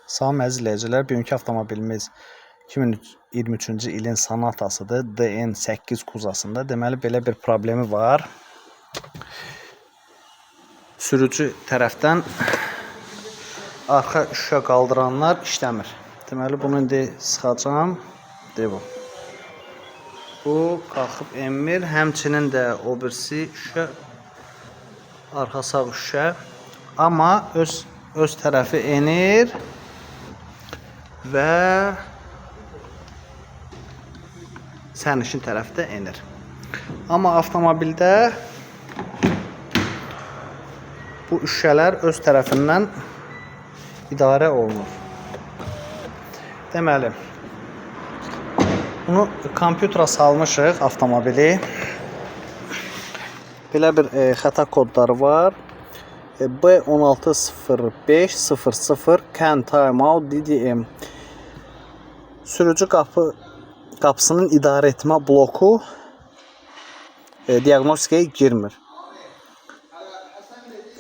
Salam əziz izləyicilər, bugünkü avtomobilimiz 2023-cü ilin Sonatasıdır. DN8 kuzasında. Deməli, belə bir problemi var. Sürücü tərəfdən arxa şüşə qaldıranlar işləmir. Deməli, bunu indi sıxacam. Bu qalxıb enmir. Həmçinin də o birisi şüşə, arxa sağ şüşə. Amma öz tərəfi enir və sərnişin tərəfdə enir. Amma avtomobildə bu şüşələr öz tərəfindən idarə olunur. Deməli, bunu kompütera salmışıq avtomobili. Belə bir xəta kodları var. B160500 can timeout DDM. Sürücü qapısının idarə etmə bloku diaqnostikaya girmir.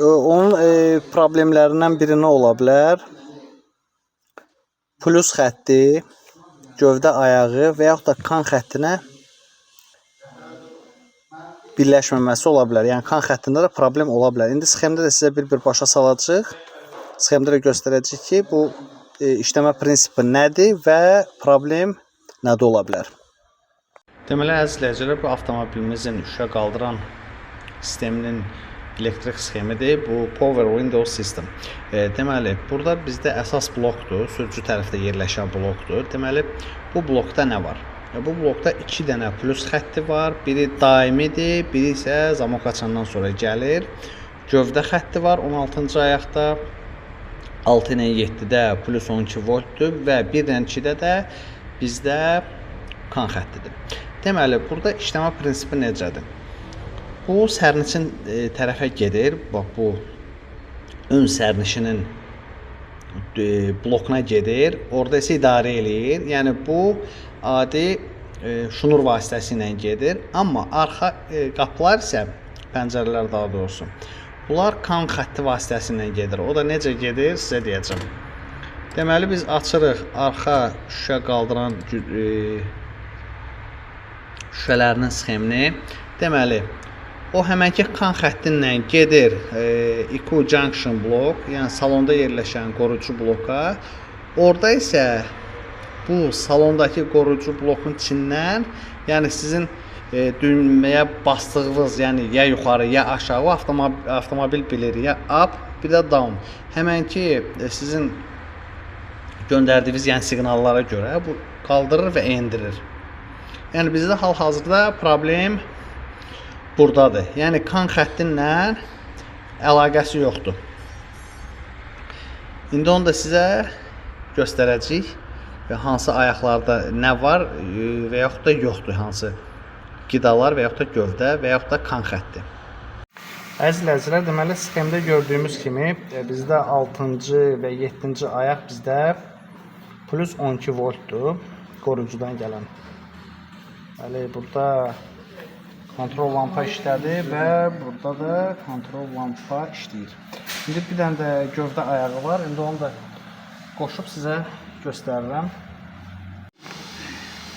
Onun problemlərindən biri nə ola bilər? Plus xətti, gövdə ayağı və yaxud da kan xəttinə birləşməməsi ola bilər. Yəni kan xəttində də problem ola bilər. İndi sxemdə də sizə bir başa salacağıq. Sxemdə də göstərəcək ki, bu işləmə prinsipi nədir və problem nədə ola bilər. Deməli, əziz izləyicilər, bu avtomobilimizin şüşə qaldıran sisteminin elektrik sxemidir. Bu Power Window System. Deməli, burada bizdə əsas blokdur, sürücü tərəfdə yerləşən blokdur. Deməli, bu blokda nə var? Bu blokda 2 dənə plus xətti var. Biri daimidir, biri isə zamok açandan sonra gəlir. Gövdə xətti var 16-cı ayaqda. 6 ilə 7-də plus 12 voltdur və 1 ilə 2-də də bizdə kan xəttidir. Deməli, burada işləmə prinsipi necədir? Bu sərnişin tərəfə gedir. Bax, bu ön sərnişinin blokuna gedir. Orada isə idarə eləyir. Yəni, bu adi şnur vasitəsilə gedir. Amma arxa qapılar isə, pəncərələr daha doğrusu, bunlar kan xətti vasitəsilə gedir. O da necə gedir, sizə deyəcəm. Deməli, biz açırıq arxa şüşə qaldıran şüşələrinin sxemini. Deməli, o həmənki kan xəttinlə gedir EQ Junction blok, yəni salonda yerləşən qoruyucu bloka. Orada isə bu salondakı qoruyucu blokun içindən, yəni sizin düyməyə bastığınız, yəni ya yuxarı, ya aşağı avtomobil bilir, ya up, bir də down. Həmənki sizin göndərdiyiniz yəni siqnallara görə bu qaldırır və endirir. Yəni bizdə hal-hazırda problem buradadır. Yəni kan xəttinlə əlaqəsi yoxdur. İndi onu da sizə göstərəcəyik və hansı ayaqlarda nə var və yaxud da yoxdur, hansı qidalar və yaxud da gövdə və yaxud da kan xətti. Əziz izləyicilər, deməli sxemdə gördüyümüz kimi bizdə 6-cı və 7-ci ayaq bizdə plus 12 voltdur qoruyucudan gələn. Bəli, burada kontrol lampa işlədir və burada da kontrol lampa işləyir. İndi bir dənə də gövdə ayağı var. İndi onu da qoşub sizə göstərirəm.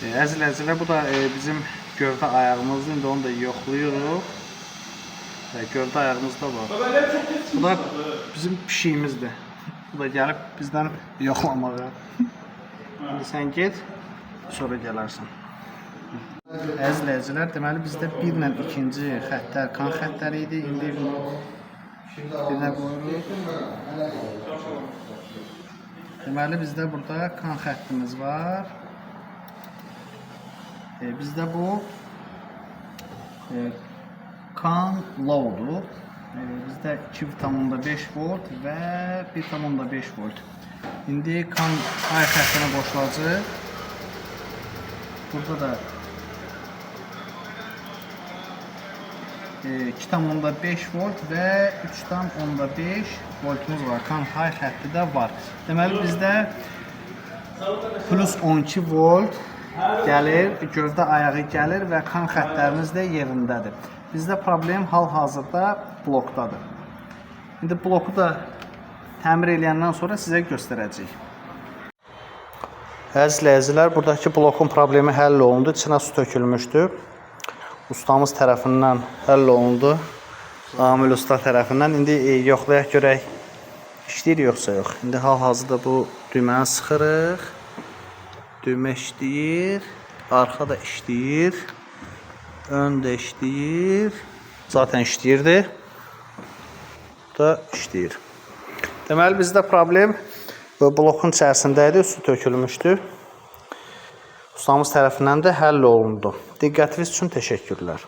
Əziz izləyicilər, bu da bizim gövdə ayağımızdır. İndi onu da yoxlayırıq. Gövdə ayağımız da var. Bu da bizim pişiyimizdir. Bu da gəlib bizdən yoxlamağa. İndi sən get, sonra gələrsən. Əziz izləyicilər, deməli bizdə 1 ilə 2-ci xəttlər kan xəttləri idi. İndi birinə qoyuruq. Deməli bizdə burada kan xəttimiz var. Bizdə bu kan lowdur. Bizdə 2,5 volt və 1,5 volt. İndi kan ay xəttinə qoşulacaq. Burada da 2,5 volt və 3,5 voltumuz var. Kan high xətti də var. Deməli bizdə plus 12 volt gəlir, gövdə ayağı gəlir və kan xəttlərimiz də yerindədir. Bizdə problem hal-hazırda blokdadır. İndi bloku da təmir eləyəndən sonra sizə göstərəcəyik. Əziz izləyicilər, buradakı blokun problemi həll olundu. İçinə su tökülmüşdü. Ustamız tərəfindən həll olundu. Amil usta tərəfindən. İndi yoxlayaq görək işləyir yoxsa yox. İndi hal-hazırda bu düyməni sıxırıq. Düymə işləyir. Arxa da işləyir. Ön də işləyir. Zaten işləyirdi. Bu da işləyir. Deməli bizdə problem blokun içərisində idi. Su tökülmüşdü. Ustamız tərəfindən də həll olundu. Diqqətiniz üçün təşəkkürlər.